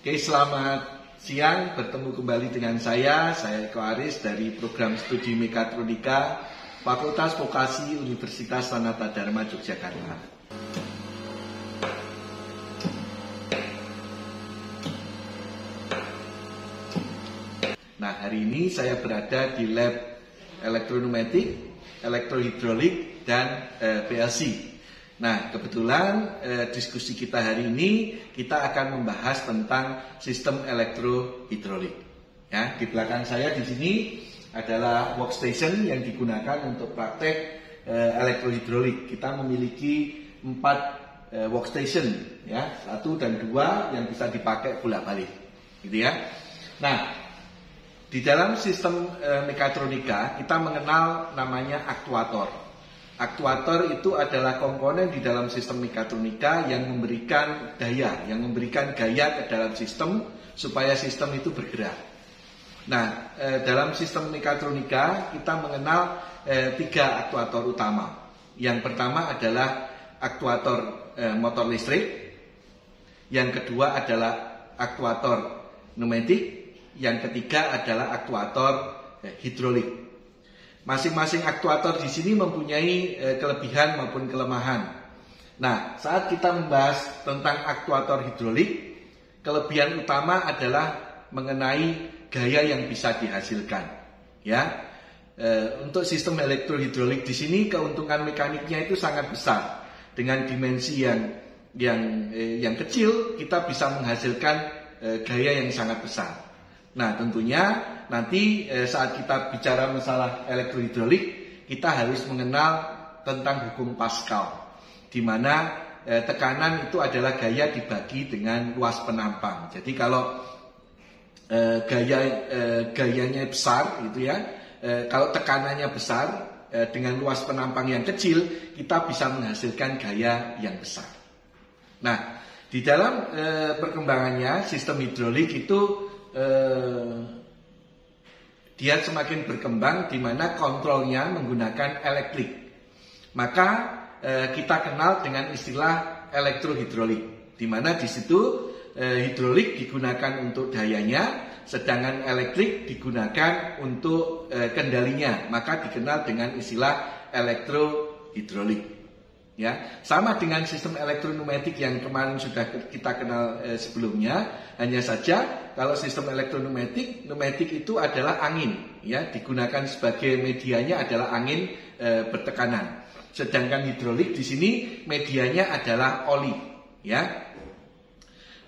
Oke, selamat siang. Bertemu kembali dengan saya Eko Aris dari program studi Mekatronika Fakultas Vokasi Universitas Sanata Dharma Yogyakarta. Nah, hari ini saya berada di lab elektroneumatik, elektrohidrolik, dan PLC. Nah, kebetulan diskusi kita hari ini kita akan membahas tentang sistem elektrohidrolik. Ya, di belakang saya di sini adalah workstation yang digunakan untuk praktek elektrohidrolik. Kita memiliki 4 workstation, ya, 1 dan 2 yang bisa dipakai bolak-balik, gitu ya. Nah, di dalam sistem mekatronika kita mengenal namanya aktuator. Aktuator itu adalah komponen di dalam sistem mekatronika yang memberikan daya, yang memberikan gaya ke dalam sistem supaya sistem itu bergerak. Nah, dalam sistem mekatronika kita mengenal 3 aktuator utama. Yang pertama adalah aktuator motor listrik, yang kedua adalah aktuator pneumatik, yang ketiga adalah aktuator hidrolik. Masing-masing aktuator di sini mempunyai kelebihan maupun kelemahan. Nah, saat kita membahas tentang aktuator hidrolik, kelebihan utama adalah mengenai gaya yang bisa dihasilkan. Ya, untuk sistem elektrohidrolik di sini keuntungan mekaniknya itu sangat besar. Dengan dimensi yang kecil, kita bisa menghasilkan gaya yang sangat besar. Nah, tentunya nanti saat kita bicara masalah elektrohidrolik, kita harus mengenal tentang hukum Pascal, di mana tekanan itu adalah gaya dibagi dengan luas penampang. Jadi kalau gayanya besar, gitu ya, kalau tekanannya besar dengan luas penampang yang kecil, kita bisa menghasilkan gaya yang besar. Nah, di dalam perkembangannya sistem hidrolik itu dia semakin berkembang di mana kontrolnya menggunakan elektrik. Maka kita kenal dengan istilah elektrohidrolik, di mana di situ hidrolik digunakan untuk dayanya, sedangkan elektrik digunakan untuk kendalinya. Maka dikenal dengan istilah elektrohidrolik. Ya, sama dengan sistem elektroneumatik yang kemarin sudah kita kenal sebelumnya. Hanya saja kalau sistem elektroneumatik, pneumatik itu adalah angin, ya, digunakan sebagai medianya adalah angin bertekanan. Sedangkan hidrolik di sini medianya adalah oli, ya.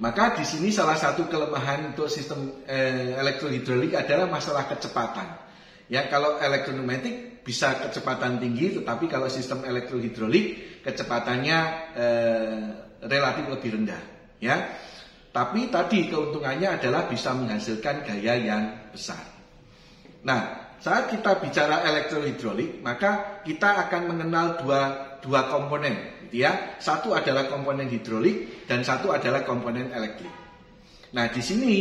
Maka di sini salah satu kelemahan untuk sistem elektrohidrolik adalah masalah kecepatan. Ya, kalau elektroneumatik bisa kecepatan tinggi, tetapi kalau sistem elektrohidrolik kecepatannya relatif lebih rendah, ya. Tapi tadi keuntungannya adalah bisa menghasilkan gaya yang besar. Nah, saat kita bicara elektrohidrolik, maka kita akan mengenal dua komponen, gitu ya. Satu adalah komponen hidrolik dan satu adalah komponen elektrik. Nah, di sini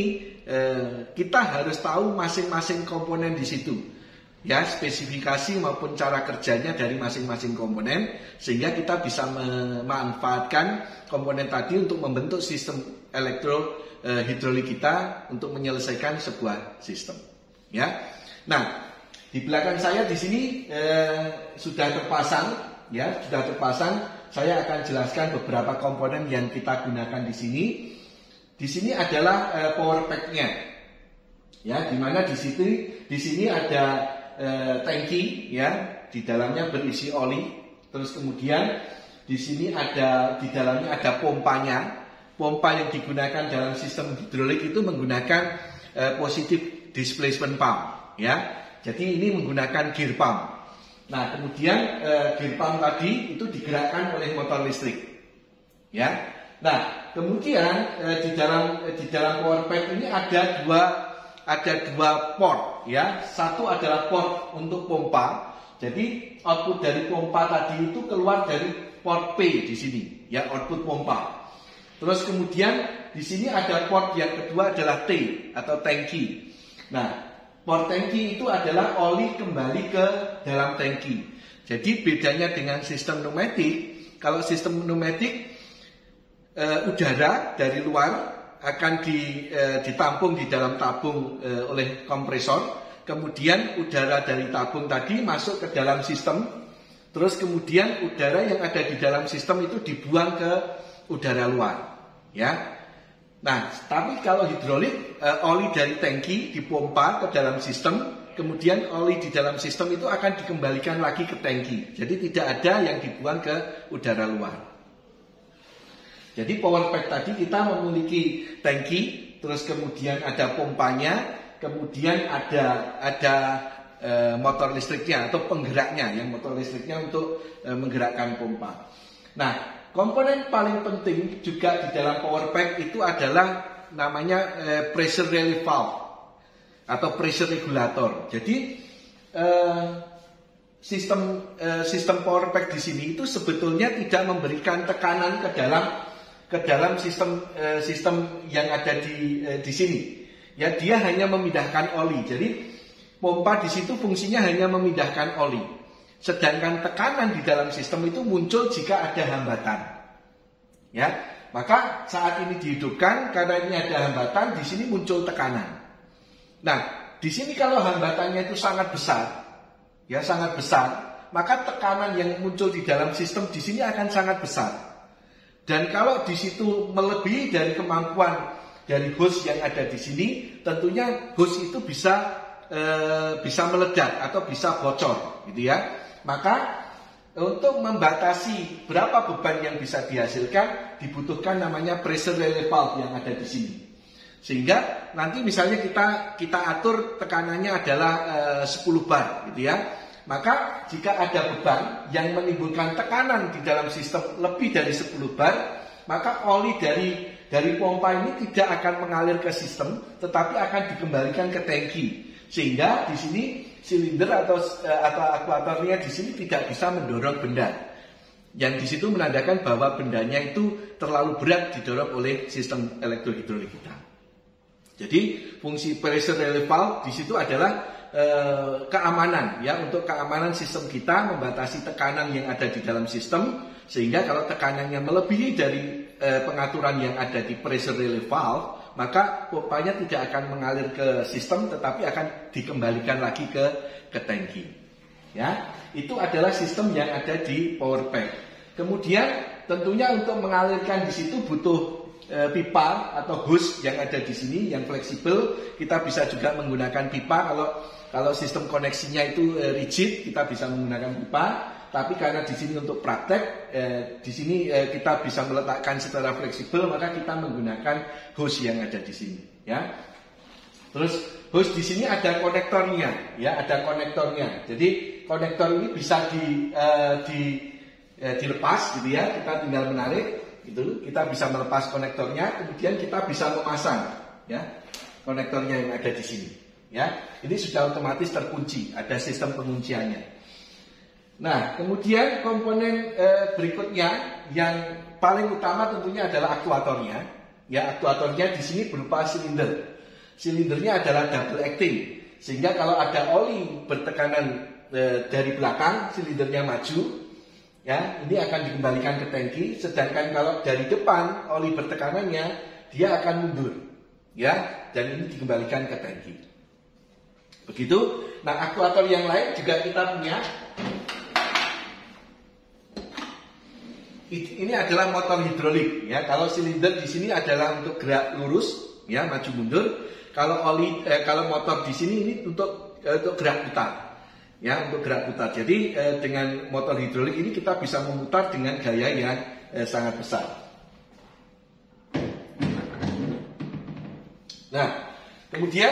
kita harus tahu masing-masing komponen di situ. Ya, spesifikasi maupun cara kerjanya dari masing-masing komponen, sehingga kita bisa memanfaatkan komponen tadi untuk membentuk sistem elektrohidrolik kita untuk menyelesaikan sebuah sistem. Ya, nah di belakang saya di sini sudah terpasang, ya, sudah terpasang. Saya akan jelaskan beberapa komponen yang kita gunakan di sini. Di sini adalah power pack-nya, ya, di mana di sini ada tangki, ya, di dalamnya berisi oli. Terus kemudian di sini di dalamnya ada pompanya. Pompa yang digunakan dalam sistem hidrolik itu menggunakan positive displacement pump, ya. Jadi ini menggunakan gear pump. Nah, kemudian gear pump tadi itu digerakkan oleh motor listrik, ya. Nah, kemudian di dalam power pack ini ada dua port, ya. Satu adalah port untuk pompa. Jadi output dari pompa tadi itu keluar dari port P di sini, ya, output pompa. Terus kemudian di sini ada port yang kedua adalah T atau tangki. Nah, port tangki itu adalah oli kembali ke dalam tangki. Jadi bedanya dengan sistem pneumatik, kalau sistem pneumatik udara dari luar ditampung di dalam tabung oleh kompresor. Kemudian udara dari tabung tadi masuk ke dalam sistem, terus kemudian udara yang ada di dalam sistem itu dibuang ke udara luar, ya. Nah, tapi kalau hidrolik, oli dari tangki dipompa ke dalam sistem, kemudian oli di dalam sistem itu akan dikembalikan lagi ke tangki. Jadi tidak ada yang dibuang ke udara luar. Jadi power pack tadi kita memiliki tangki, terus kemudian ada pompanya, kemudian ada motor listriknya atau penggeraknya, yang motor listriknya untuk menggerakkan pompa. Nah, komponen paling penting juga di dalam power pack itu adalah namanya pressure relief valve atau pressure regulator. Jadi sistem power pack di sini itu sebetulnya tidak memberikan tekanan ke dalam sistem yang ada di sini. Ya, dia hanya memindahkan oli. Jadi pompa di situ fungsinya hanya memindahkan oli. Sedangkan tekanan di dalam sistem itu muncul jika ada hambatan. Ya, maka saat ini dihidupkan karena ini ada hambatan, di sini muncul tekanan. Nah, di sini kalau hambatannya itu sangat besar, ya sangat besar, maka tekanan yang muncul di dalam sistem di sini akan sangat besar. Dan kalau di situ melebihi dari kemampuan dari hose yang ada di sini, tentunya hose itu bisa meledak atau bisa bocor, gitu ya. Maka untuk membatasi berapa beban yang bisa dihasilkan, dibutuhkan namanya pressure relief valve yang ada di sini. Sehingga nanti misalnya kita atur tekanannya adalah 10 bar, gitu ya. Maka jika ada beban yang menimbulkan tekanan di dalam sistem lebih dari 10 bar, maka oli dari pompa ini tidak akan mengalir ke sistem, tetapi akan dikembalikan ke tangki. Sehingga di sini silinder atau aktuatornya di sini tidak bisa mendorong benda. Yang di situ menandakan bahwa bendanya itu terlalu berat didorong oleh sistem elektrohidrolik kita. Jadi fungsi pressure relief valve di situ adalah keamanan, ya, untuk keamanan sistem kita, membatasi tekanan yang ada di dalam sistem, sehingga kalau tekanannya melebihi dari pengaturan yang ada di pressure relief valve, maka pompanya tidak akan mengalir ke sistem, tetapi akan dikembalikan lagi ke tangki. Ya, itu adalah sistem yang ada di power pack. Kemudian tentunya untuk mengalirkan di situ butuh pipa atau hose yang ada di sini yang fleksibel. Kita bisa juga menggunakan pipa. Kalau sistem koneksinya itu rigid, kita bisa menggunakan pipa. Tapi karena di sini untuk praktek, di sini kita bisa meletakkan secara fleksibel, maka kita menggunakan hose yang ada di sini. Ya. Terus hose di sini ada konektornya, ya, ada konektornya. Jadi konektor ini bisa dilepas, gitu ya. Kita tinggal menarik, gitu. Kita bisa melepas konektornya, kemudian kita bisa memasang, ya, konektornya yang ada di sini. Ya, ini sudah otomatis terkunci, ada sistem pengunciannya. Nah, kemudian komponen berikutnya yang paling utama tentunya adalah aktuatornya. Ya, aktuatornya di sini berupa silinder. Silindernya adalah double acting, sehingga kalau ada oli bertekanan dari belakang, silindernya maju, ya, ini akan dikembalikan ke tangki. Sedangkan kalau dari depan oli bertekanannya, dia akan mundur, ya, dan ini dikembalikan ke tangki. Begitu. Nah, aktuator yang lain juga kita punya. Ini adalah motor hidrolik, ya. Kalau silinder di sini adalah untuk gerak lurus, ya, maju mundur. Kalau motor di sini ini untuk gerak putar, ya, untuk gerak putar. Jadi dengan motor hidrolik ini kita bisa memutar dengan gaya yang sangat besar. Nah, kemudian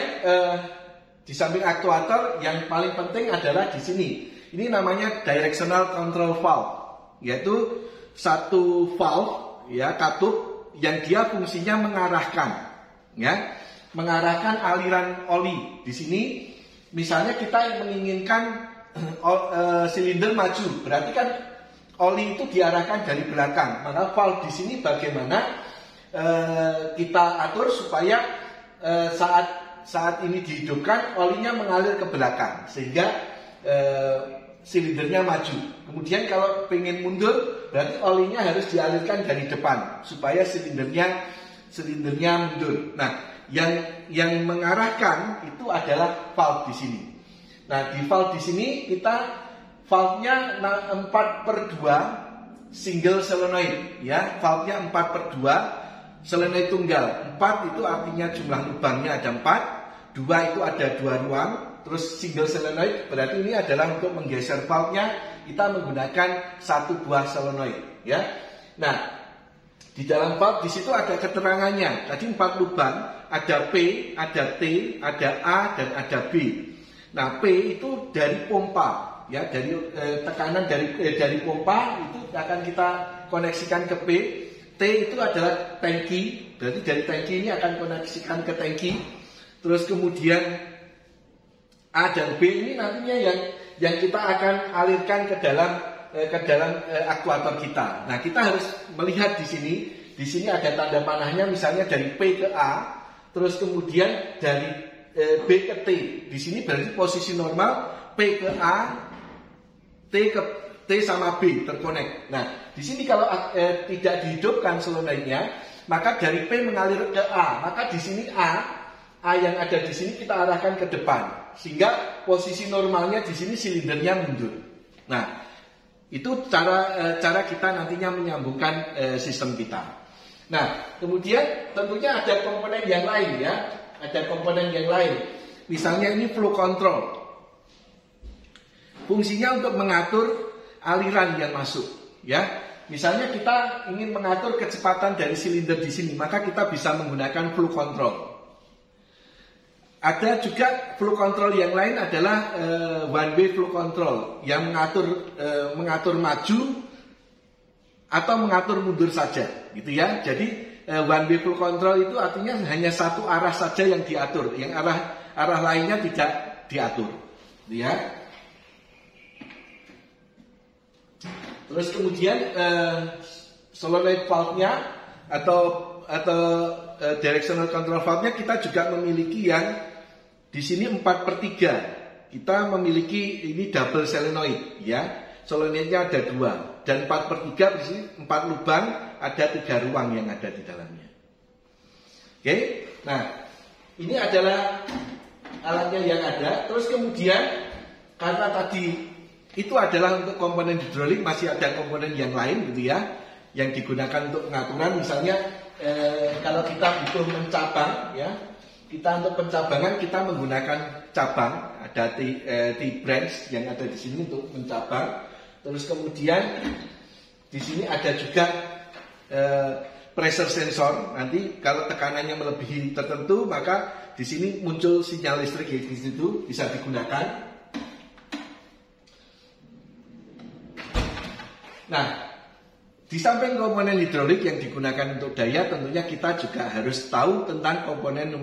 di samping aktuator yang paling penting adalah di sini. Ini namanya directional control valve, yaitu satu valve, ya, katup yang dia fungsinya mengarahkan, ya, mengarahkan aliran oli. Di sini misalnya kita menginginkan silinder maju, berarti kan oli itu diarahkan dari belakang. Maka valve di sini bagaimana kita atur supaya saat ini dihidupkan olinya mengalir ke belakang sehingga silindernya maju. Kemudian kalau pengen mundur, berarti olinya harus dialirkan dari depan supaya silindernya silindernya mundur. Nah, yang mengarahkan itu adalah valve di sini. Nah, di valve di sini kita valve-nya 4/2 single solenoid, ya. Valve-nya 4/2 solenoid tunggal. 4 itu artinya jumlah lubangnya ada 4, 2 itu ada 2 ruang, terus single solenoid berarti ini adalah untuk menggeser valve-nya kita menggunakan 1 buah solenoid, ya. Nah, di dalam valve di situ ada keterangannya. Tadi 4 lubang, ada P, ada T, ada A dan ada B. Nah, P itu dari pompa, ya, dari tekanan dari pompa itu akan kita koneksikan ke P. T itu adalah tangki, berarti dari tangki ini akan koneksikan ke tangki. Terus kemudian A dan B ini nantinya yang kita akan alirkan ke dalam aktuator kita. Nah, kita harus melihat di sini. Di sini ada tanda panahnya, misalnya dari P ke A, terus kemudian dari B ke T. Di sini berarti posisi normal P ke A, T sama B terkonek. Nah, di sini kalau tidak dihidupkan solenoidnya, maka dari P mengalir ke A. Maka di sini A yang ada di sini kita arahkan ke depan, sehingga posisi normalnya di sini silindernya mundur. Nah, itu cara kita nantinya menyambungkan sistem kita. Nah, kemudian tentunya ada komponen yang lain, ya. Ada komponen yang lain. Misalnya ini flow control. Fungsinya untuk mengatur aliran yang masuk, ya. Misalnya kita ingin mengatur kecepatan dari silinder di sini, maka kita bisa menggunakan flow control. Ada juga flow control yang lain adalah one way flow control yang mengatur maju atau mengatur mundur saja, gitu ya. Jadi one way flow control itu artinya hanya satu arah saja yang diatur, yang arah lainnya tidak diatur, gitu ya. Terus kemudian solenoid valve-nya atau directional control valve-nya kita juga memiliki yang di sini 4/3. Kita memiliki ini double solenoid, ya. Solenoidnya ada 2 dan 4/3 di sini 4 lubang, ada 3 ruang yang ada di dalamnya. Oke. Nah, ini adalah alatnya yang ada. Terus kemudian karena tadi itu adalah untuk komponen hidrolik, masih ada komponen yang lain, gitu ya, yang digunakan untuk pengaturan. Misalnya kalau kita butuh mencabang, ya, kita untuk pencabangan kita menggunakan cabang, ada T-branch yang ada di sini untuk mencabang. Terus kemudian di sini ada juga pressure sensor. Nanti kalau tekanannya melebihi tertentu, maka di sini muncul sinyal listrik, ya, di situ bisa digunakan. Nah, di samping komponen hidrolik yang digunakan untuk daya, tentunya kita juga harus tahu tentang komponen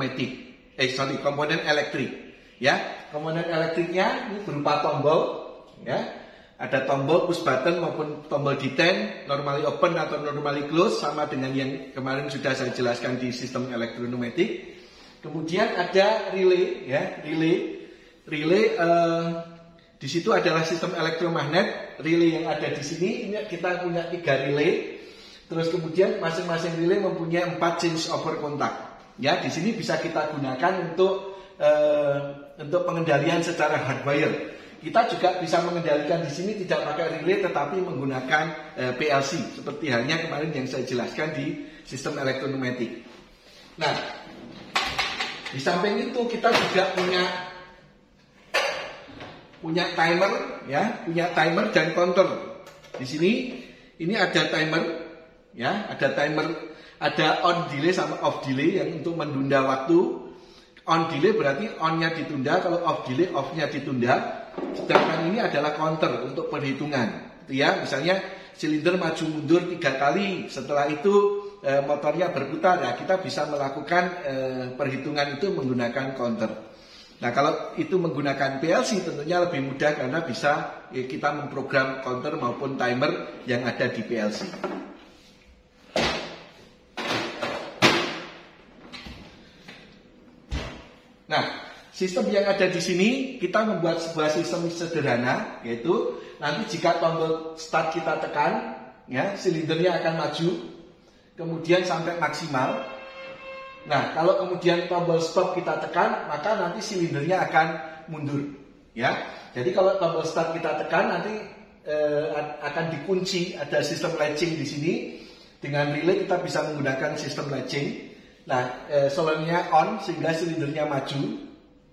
komponen elektrik, ya. Komponen elektriknya ini berupa tombol, ya. Ada tombol push button maupun tombol detent, normally open atau normally close, sama dengan yang kemarin sudah saya jelaskan di sistem elektroneumatik. Kemudian ada relay, ya, relay di situ adalah sistem elektromagnet. Relay yang ada di sini, ini kita punya 3 relay. Terus kemudian masing-masing relay mempunyai 4 change over kontak. Ya, di sini bisa kita gunakan untuk pengendalian secara hardwire. Kita juga bisa mengendalikan di sini tidak pakai relay tetapi menggunakan PLC seperti halnya kemarin yang saya jelaskan di sistem elektroneumatik. Nah, di samping itu kita juga punya timer, ya, punya timer dan counter. Di sini ini ada timer, ya, ada on delay sama off delay yang untuk menunda waktu. On delay berarti on-nya ditunda, kalau off delay off-nya ditunda. Sedangkan ini adalah counter untuk perhitungan. Itu ya, misalnya silinder maju mundur 3 kali, setelah itu motornya berputar, ya, kita bisa melakukan perhitungan itu menggunakan counter. Nah, kalau itu menggunakan PLC tentunya lebih mudah karena bisa kita memprogram counter maupun timer yang ada di PLC. Nah, sistem yang ada di sini kita membuat sebuah sistem sederhana, yaitu nanti jika tombol start kita tekan, ya, silindernya akan maju, kemudian sampai maksimal. Nah, kalau kemudian tombol stop kita tekan, maka nanti silindernya akan mundur. Ya, jadi kalau tombol start kita tekan, nanti akan dikunci. Ada sistem latching di sini. Dengan relay kita bisa menggunakan sistem latching. Nah, solenoidnya on sehingga silindernya maju.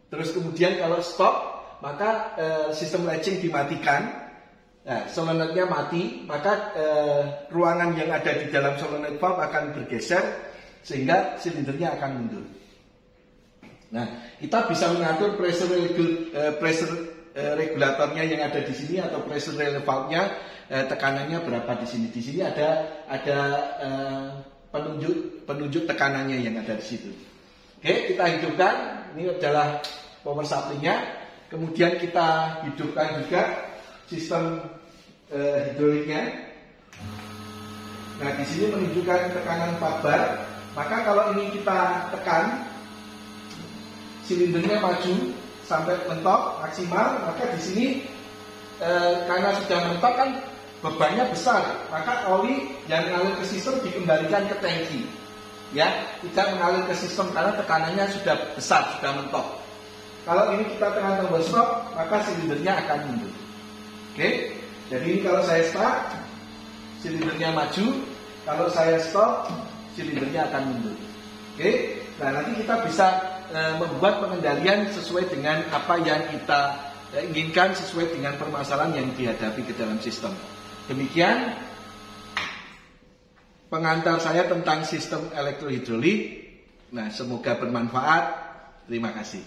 Terus kemudian kalau stop, maka sistem latching dimatikan. Nah, solenoidnya mati, maka ruangan yang ada di dalam solenoid valve akan bergeser sehingga silindernya akan mundur. Nah, kita bisa mengatur pressure regulatornya yang ada di sini atau pressure relay valve-nya, tekanannya berapa di sini. Di sini ada penunjuk tekanannya yang ada di situ. Oke, kita hidupkan. Ini adalah power supply-nya. Kemudian kita hidupkan juga sistem hidroliknya. Nah, di sini menunjukkan tekanan 4 bar. Maka kalau ini kita tekan, silindernya maju sampai mentok maksimal, maka di sini karena sudah mentok kan bebannya besar, maka oli yang mengalir ke sistem dikembalikan ke tangki. Ya, tidak mengalir ke sistem karena tekanannya sudah besar, sudah mentok. Kalau ini kita tekan tombol stop, maka silindernya akan mundur. Oke, jadi ini kalau saya start, silindernya maju. Kalau saya stop, silindernya akan mundur. Oke, nah nanti kita bisa membuat pengendalian sesuai dengan apa yang kita inginkan, sesuai dengan permasalahan yang dihadapi ke dalam sistem. Demikian pengantar saya tentang sistem elektrohidrolik. Nah, semoga bermanfaat. Terima kasih.